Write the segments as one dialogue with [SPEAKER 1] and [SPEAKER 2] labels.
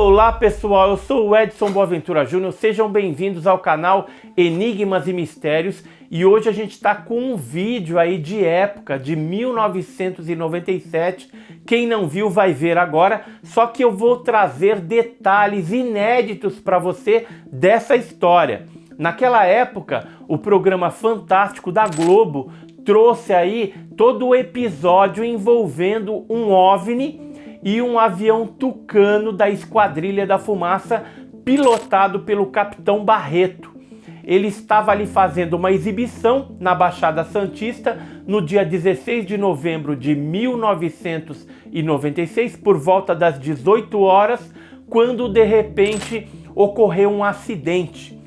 [SPEAKER 1] Olá pessoal, eu sou o Edson Boaventura Júnior, sejam bem-vindos ao canal Enigmas e Mistérios e hoje a gente está com um vídeo aí de época, de 1997, quem não viu vai ver agora, só que eu vou trazer detalhes inéditos para você dessa história. Naquela época, o programa Fantástico da Globo trouxe aí todo o episódio envolvendo um OVNI e um avião Tucano da Esquadrilha da Fumaça, pilotado pelo Capitão Barreto. Ele estava ali fazendo uma exibição na Baixada Santista no dia 16 de novembro de 1996, por volta das 18 horas, quando de repente ocorreu um acidente.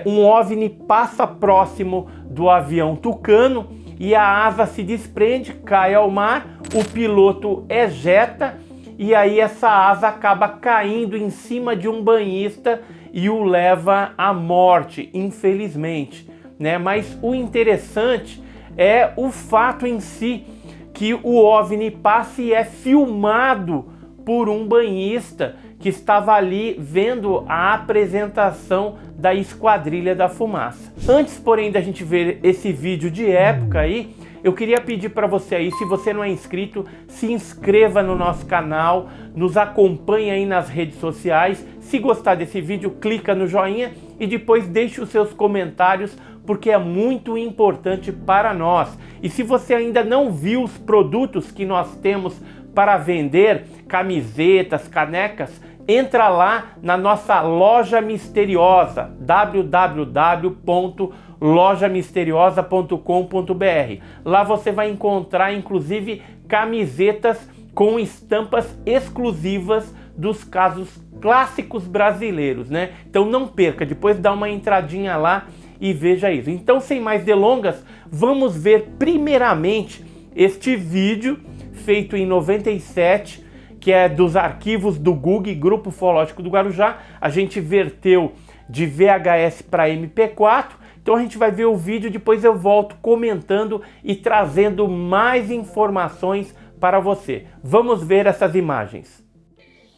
[SPEAKER 1] Um OVNI passa próximo do avião Tucano e a asa se desprende, cai ao mar, o piloto ejeta e aí essa asa acaba caindo em cima de um banhista e o leva à morte, infelizmente, né? Mas o interessante é o fato em si, que o OVNI passa e é filmado por um banhista que estava ali vendo a apresentação da Esquadrilha da Fumaça. Antes, porém, da gente ver esse vídeo de época aí, eu queria pedir para você aí, se você não é inscrito, se inscreva no nosso canal, nos acompanhe aí nas redes sociais. Se gostar desse vídeo, clica no joinha e depois deixe os seus comentários, porque é muito importante para nós. E se você ainda não viu os produtos que nós temos para vender, camisetas, canecas, entra lá na nossa loja misteriosa, www.lojamisteriosa.com.br. Lá você vai encontrar inclusive camisetas com estampas exclusivas dos casos clássicos brasileiros, né? Então não perca, depois dá uma entradinha lá e veja isso. Então, sem mais delongas, vamos ver primeiramente este vídeo feito em 97, que é dos arquivos do GUG, Grupo Ufológico do Guarujá. A gente verteu de VHS para MP4, então a gente vai ver o vídeo, depois eu volto comentando e trazendo mais informações para você. Vamos ver essas imagens.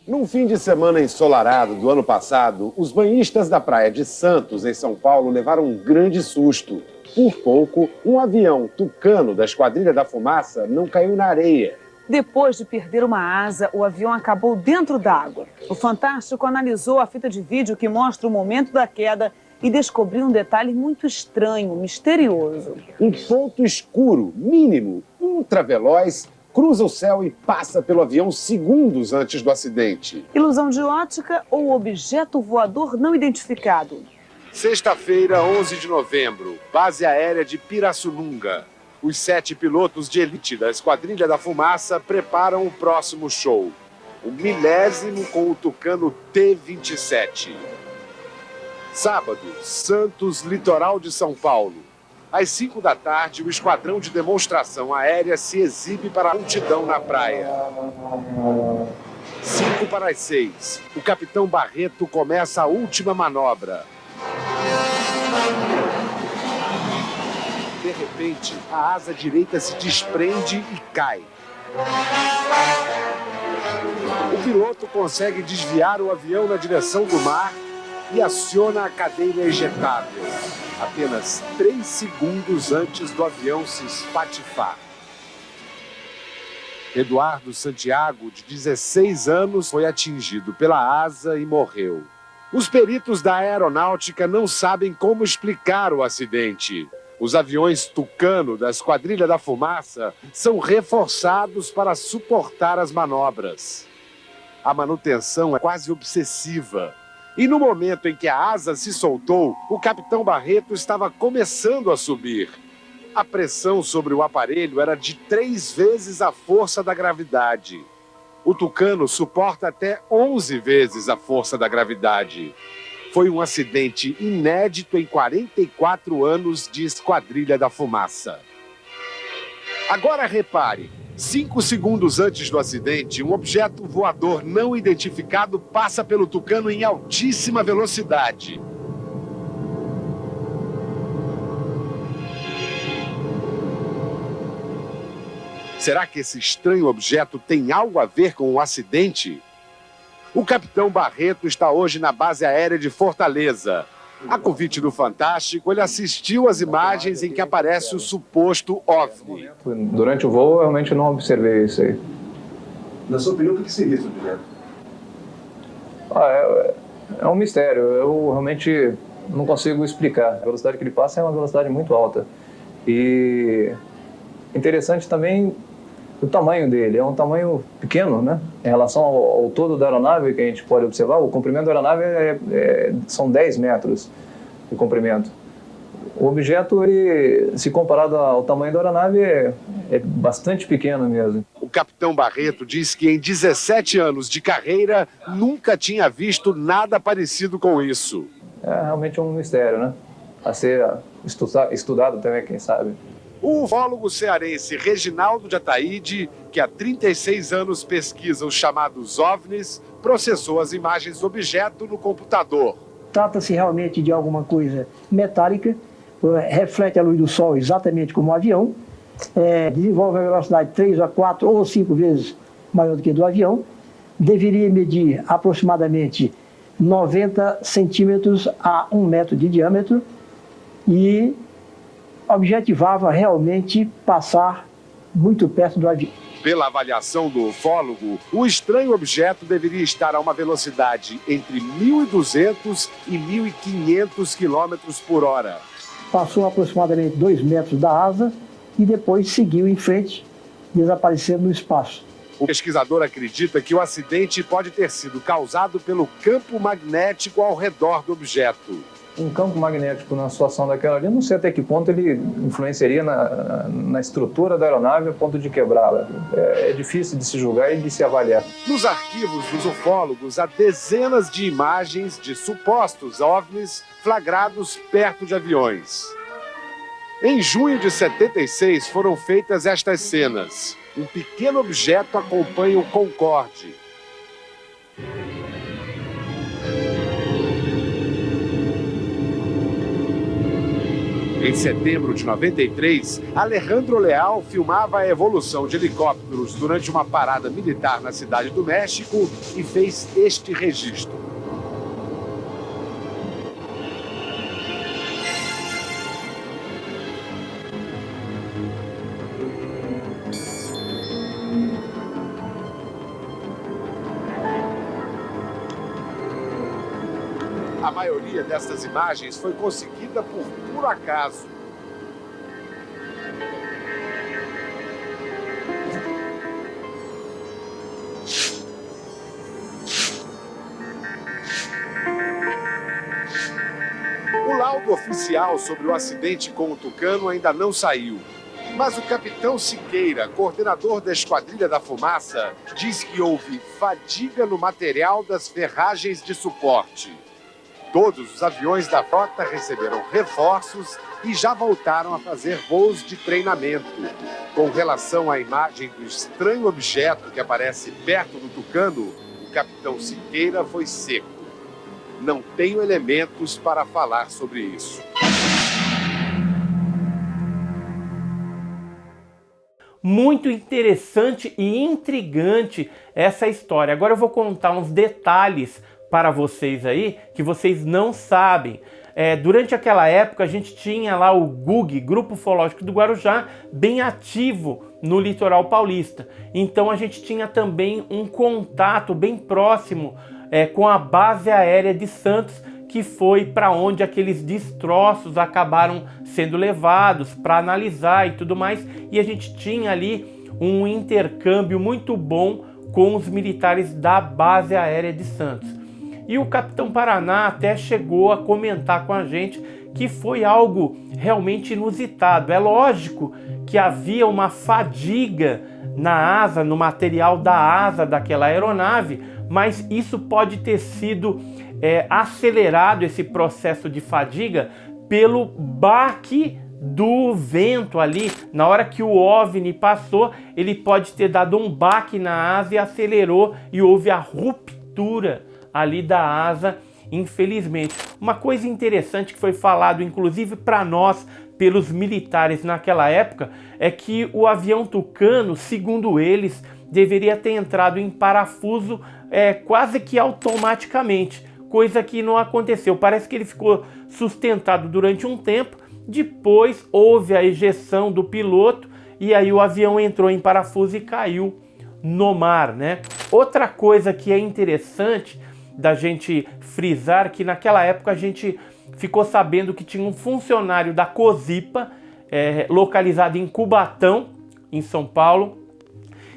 [SPEAKER 2] Num fim de semana ensolarado do ano passado, os banhistas da Praia de Santos, em São Paulo, levaram um grande susto. Por pouco, um avião Tucano da Esquadrilha da Fumaça não caiu na areia.
[SPEAKER 3] Depois de perder uma asa, o avião acabou dentro d'água. O Fantástico analisou a fita de vídeo que mostra o momento da queda e descobriu um detalhe muito estranho, misterioso.
[SPEAKER 2] Um ponto escuro, mínimo, ultraveloz, cruza o céu e passa pelo avião segundos antes do acidente.
[SPEAKER 3] Ilusão de ótica ou objeto voador não identificado?
[SPEAKER 2] Sexta-feira, 11 de novembro, base aérea de Pirassununga. Os 7 pilotos de elite da Esquadrilha da Fumaça preparam o próximo show. O 1000º com o Tucano T-27. Sábado, Santos, litoral de São Paulo. Às 5 da tarde, o esquadrão de demonstração aérea se exibe para a multidão na praia. 5 para as 6. O capitão Barreto começa a última manobra. De repente, a asa direita se desprende e cai. O piloto consegue desviar o avião na direção do mar e aciona a cadeira ejetável, apenas 3 segundos antes do avião se espatifar. Eduardo Santiago, de 16 anos, foi atingido pela asa e morreu. Os peritos da aeronáutica não sabem como explicar o acidente. Os aviões Tucano da Esquadrilha da Fumaça são reforçados para suportar as manobras. A manutenção é quase obsessiva. E no momento em que a asa se soltou, o capitão Barreto estava começando a subir. A pressão sobre o aparelho era de 3 vezes a força da gravidade. O Tucano suporta até 11 vezes a força da gravidade. Foi um acidente inédito em 44 anos de Esquadrilha da Fumaça. Agora repare, 5 segundos antes do acidente, um objeto voador não identificado passa pelo Tucano em altíssima velocidade. Será que esse estranho objeto tem algo a ver com o acidente? O capitão Barreto está hoje na base aérea de Fortaleza. A convite do Fantástico, ele assistiu às imagens em que aparece o suposto OVNI.
[SPEAKER 4] Durante o voo, eu realmente não observei isso aí.
[SPEAKER 5] Na sua opinião, o que seria esse objeto?
[SPEAKER 4] É um mistério. Eu realmente não consigo explicar. A velocidade que ele passa é uma velocidade muito alta. E interessante também o tamanho dele. É um tamanho pequeno, né? Em relação ao todo da aeronave, que a gente pode observar, o comprimento da aeronave são 10 metros de comprimento. O objeto, ele, se comparado ao tamanho da aeronave, é bastante pequeno mesmo.
[SPEAKER 2] O capitão Barreto diz que em 17 anos de carreira nunca tinha visto nada parecido com isso.
[SPEAKER 4] É realmente um mistério, né? A ser estudado também, quem sabe.
[SPEAKER 2] O ufólogo cearense Reginaldo de Ataíde, que há 36 anos pesquisa os chamados OVNIs, processou as imagens do objeto no computador.
[SPEAKER 6] Trata-se realmente de alguma coisa metálica, reflete a luz do sol exatamente como um avião, desenvolve a velocidade 3 a 4 ou 5 vezes maior do que a do avião, deveria medir aproximadamente 90 centímetros a 1 metro de diâmetro e objetivava realmente passar muito perto do avião.
[SPEAKER 2] Pela avaliação do ufólogo, o estranho objeto deveria estar a uma velocidade entre 1.200 e 1.500 km por hora.
[SPEAKER 6] Passou aproximadamente 2 metros da asa e depois seguiu em frente, desaparecendo no espaço.
[SPEAKER 2] O pesquisador acredita que o acidente pode ter sido causado pelo campo magnético ao redor do objeto.
[SPEAKER 4] Um campo magnético na situação daquela ali, não sei até que ponto ele influenciaria na estrutura da aeronave a ponto de quebrá-la. É difícil de se julgar e de se avaliar.
[SPEAKER 2] Nos arquivos dos ufólogos há dezenas de imagens de supostos OVNIs flagrados perto de aviões. Em junho de 76 foram feitas estas cenas. Um pequeno objeto acompanha o Concorde. Em setembro de 93, Alejandro Leal filmava a evolução de helicópteros durante uma parada militar na cidade do México e fez este registro. A maioria dessas imagens foi conseguida por puro acaso. O laudo oficial sobre o acidente com o Tucano ainda não saiu. Mas o capitão Siqueira, coordenador da Esquadrilha da Fumaça, diz que houve fadiga no material das ferragens de suporte. Todos os aviões da frota receberam reforços e já voltaram a fazer voos de treinamento. Com relação à imagem do estranho objeto que aparece perto do Tucano, o capitão Siqueira foi seco. Não tenho elementos para falar sobre isso.
[SPEAKER 1] Muito interessante e intrigante essa história. Agora eu vou contar uns detalhes para vocês aí, que vocês não sabem. Durante aquela época a gente tinha lá o GUG, Grupo Ufológico do Guarujá, bem ativo no litoral paulista. Então a gente tinha também um contato bem próximo com a base aérea de Santos, que foi para onde aqueles destroços acabaram sendo levados para analisar e tudo mais. E a gente tinha ali um intercâmbio muito bom com os militares da base aérea de Santos. E o Capitão Paraná até chegou a comentar com a gente que foi algo realmente inusitado. É lógico que havia uma fadiga na asa, no material da asa daquela aeronave, mas isso pode ter sido acelerado, esse processo de fadiga, pelo baque do vento ali. Na hora que o OVNI passou, ele pode ter dado um baque na asa e acelerou, e houve a ruptura ali da asa, infelizmente. Uma coisa interessante que foi falado, inclusive para nós, pelos militares naquela época, é que o avião Tucano, segundo eles, deveria ter entrado em parafuso quase que automaticamente, coisa que não aconteceu. Parece que ele ficou sustentado durante um tempo, depois houve a ejeção do piloto e aí o avião entrou em parafuso e caiu no mar, né? Outra coisa que é interessante da gente frisar, que naquela época a gente ficou sabendo que tinha um funcionário da Cozipa, localizado em Cubatão, em São Paulo,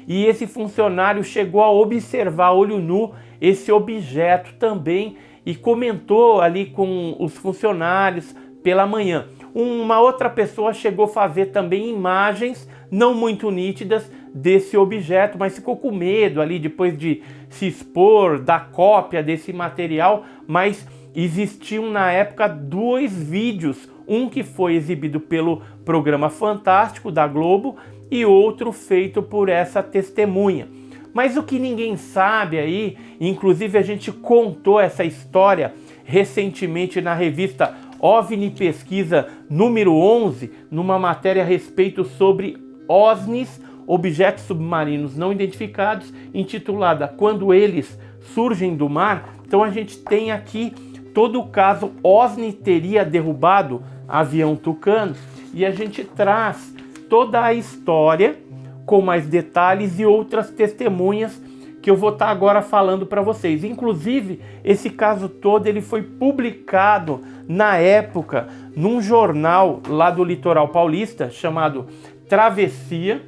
[SPEAKER 1] e esse funcionário chegou a observar a olho nu esse objeto também e comentou ali com os funcionários pela manhã. Uma outra pessoa chegou a fazer também imagens não muito nítidas desse objeto, mas ficou com medo ali depois de se expor, da cópia desse material, mas existiam na época 2 vídeos, um que foi exibido pelo programa Fantástico da Globo e outro feito por essa testemunha. Mas o que ninguém sabe aí, inclusive a gente contou essa história recentemente na revista OVNI Pesquisa número 11, numa matéria a respeito sobre OSNIs, objetos submarinos não identificados, intitulada Quando Eles Surgem do Mar. Então a gente tem aqui todo o caso OSNI teria derrubado avião Tucano e a gente traz toda a história com mais detalhes e outras testemunhas que eu vou estar agora falando para vocês. Inclusive, esse caso todo ele foi publicado na época num jornal lá do litoral paulista chamado Travessia.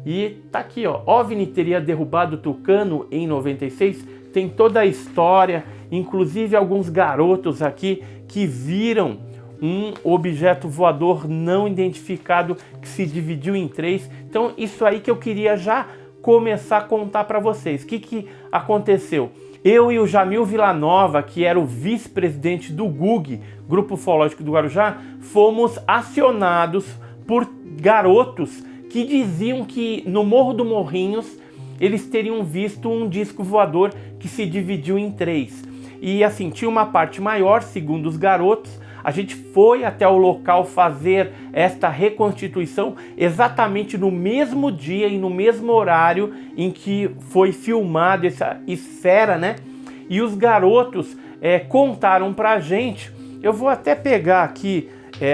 [SPEAKER 1] E tá aqui, ó, OVNI teria derrubado Tucano em 96. Tem toda a história, inclusive alguns garotos aqui que viram um objeto voador não identificado que se dividiu em 3. Então isso aí que eu queria já começar a contar para vocês. O que aconteceu? Eu e o Jamil Villanova, que era o vice-presidente do GUG, Grupo Ufológico do Guarujá, fomos acionados por garotos que diziam que no Morro do Morrinhos eles teriam visto um disco voador que se dividiu em 3. E assim, tinha uma parte maior, segundo os garotos. A gente foi até o local fazer esta reconstituição exatamente no mesmo dia e no mesmo horário em que foi filmado essa esfera, né? E os garotos contaram pra gente. Eu vou até pegar aqui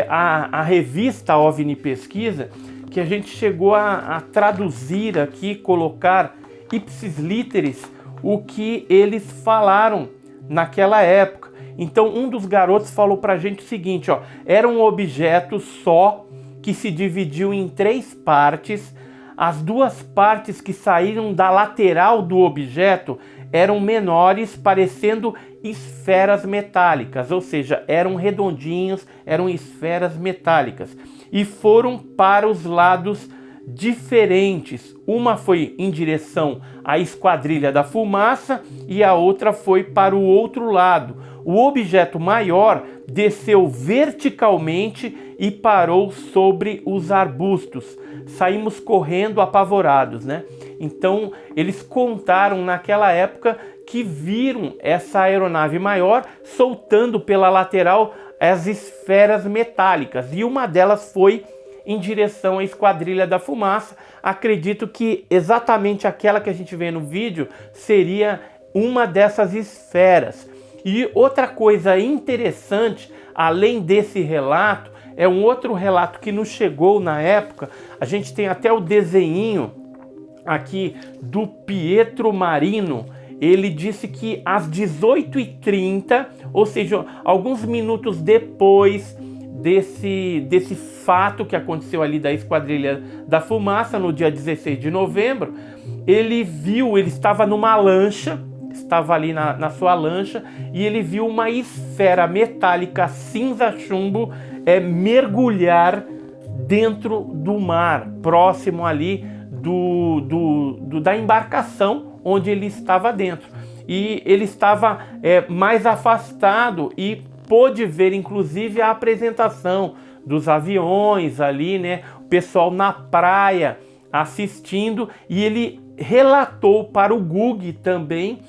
[SPEAKER 1] a revista OVNI Pesquisa, que a gente chegou a traduzir aqui, colocar ipsis literis o que eles falaram naquela época. Então um dos garotos falou pra gente o seguinte, ó, era um objeto só que se dividiu em 3 partes. As 2 partes que saíram da lateral do objeto eram menores, parecendo esferas metálicas, ou seja, eram redondinhos, eram esferas metálicas e foram para os lados diferentes. Uma foi em direção à Esquadrilha da Fumaça e a outra foi para o outro lado. O objeto maior desceu verticalmente e parou sobre os arbustos. Saímos correndo apavorados, né? Então eles contaram naquela época que viram essa aeronave maior soltando pela lateral as esferas metálicas e uma delas foi em direção à Esquadrilha da Fumaça. Acredito que exatamente aquela que a gente vê no vídeo seria uma dessas esferas. E outra coisa interessante, além desse relato, é um outro relato que nos chegou na época. A gente tem até o desenho aqui do Pietro Marino. Ele disse que às 18h30, ou seja, alguns minutos depois desse fato que aconteceu ali da Esquadrilha da Fumaça, no dia 16 de novembro, ele estava numa lancha, estava ali na sua lancha, e ele viu uma esfera metálica cinza chumbo mergulhar dentro do mar, próximo ali da embarcação onde ele estava dentro. E ele estava mais afastado e pôde ver inclusive a apresentação dos aviões ali, né? O pessoal na praia assistindo, e ele relatou para o GUG também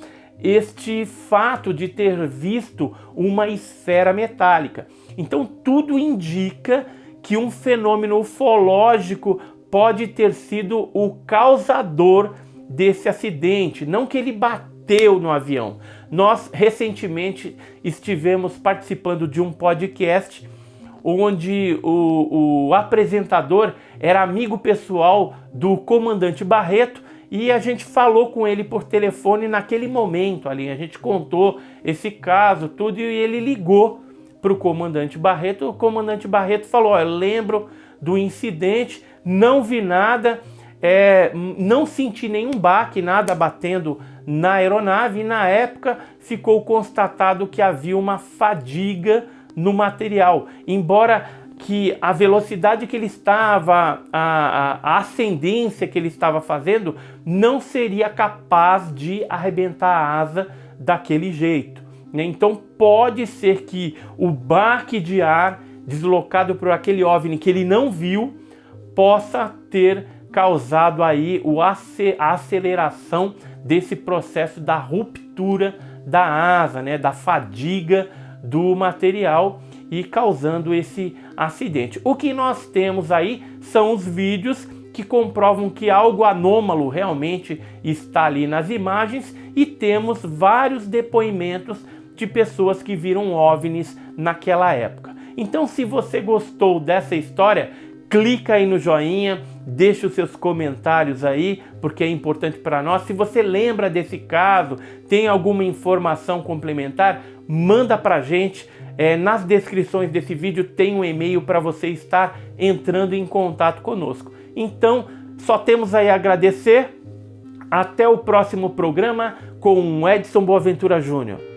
[SPEAKER 1] este fato de ter visto uma esfera metálica. Então tudo indica que um fenômeno ufológico pode ter sido o causador desse acidente, não que ele bateu no avião. Nós recentemente estivemos participando de um podcast onde o apresentador era amigo pessoal do comandante Barreto e a gente falou com ele por telefone naquele momento ali. A gente contou esse caso, tudo, e ele ligou para o comandante Barreto. O comandante Barreto falou: eu lembro do incidente, não vi nada, não senti nenhum baque, nada batendo na aeronave, e na época ficou constatado que havia uma fadiga no material, embora que a velocidade que ele estava, a ascendência que ele estava fazendo, não seria capaz de arrebentar a asa daquele jeito, né? Então pode ser que o baque de ar deslocado por aquele OVNI que ele não viu possa ter causado aí a aceleração desse processo da ruptura da asa, né, da fadiga do material, e causando esse acidente. O que nós temos aí são os vídeos que comprovam que algo anômalo realmente está ali nas imagens, e temos vários depoimentos de pessoas que viram OVNIs naquela época. Então, se você gostou dessa história, clica aí no joinha, deixa os seus comentários aí, porque é importante para nós. Se você lembra desse caso, tem alguma informação complementar, manda para a gente. Nas descrições desse vídeo tem um e-mail para você estar entrando em contato conosco. Então, só temos aí a agradecer. Até o próximo programa com Edson Boaventura Júnior.